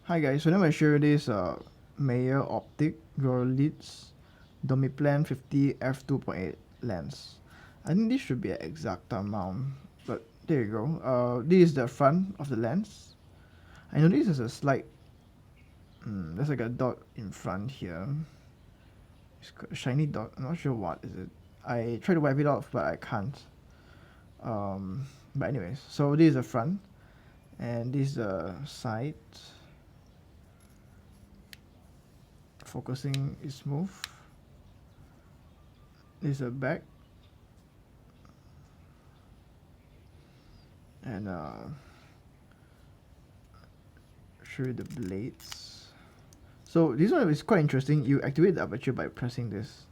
Hi guys, so now I'm going to show you this Meyer-Optik Gorlitz Domiplan 50 f2.8 lens. I think this should be an Exakta mount, but there you go. This is the front of the lens. I notice there's a slight, there's like a dot in front here. It's a shiny dot, I'm not sure what is it. I try to wipe it off, but I can't. But anyways, so this is the front, and this is the side. Focusing is smooth. This is the back, and show you the blades. So this one is quite interesting. You activate the aperture by pressing this.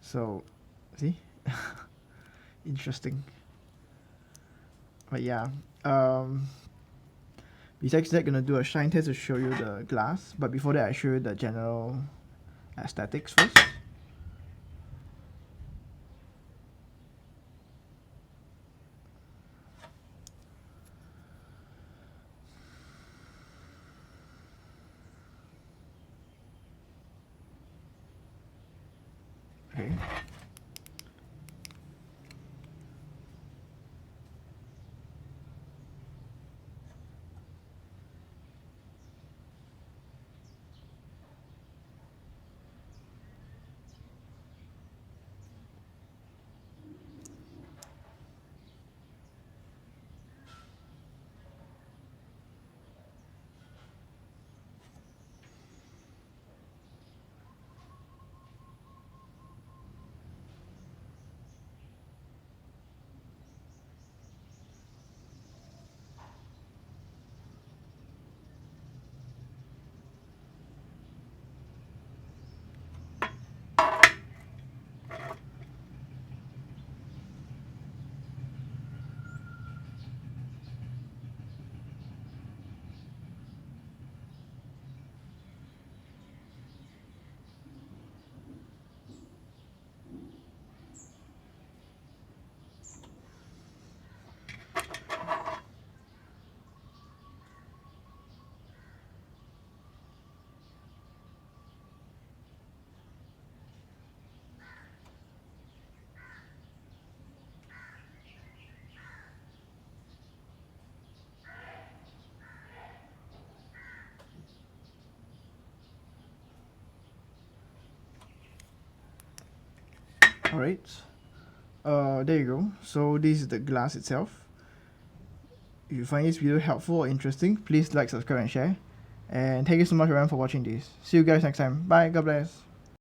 So see, interesting. But yeah, besides that, gonna do a shine test to show you the glass. But before that, I show you the general aesthetics first. Okay. Alright, there you go. So this is the glass itself. If you find this video helpful or interesting, please like, subscribe and share. And thank you so much everyone for watching this. See you guys next time. Bye, God bless.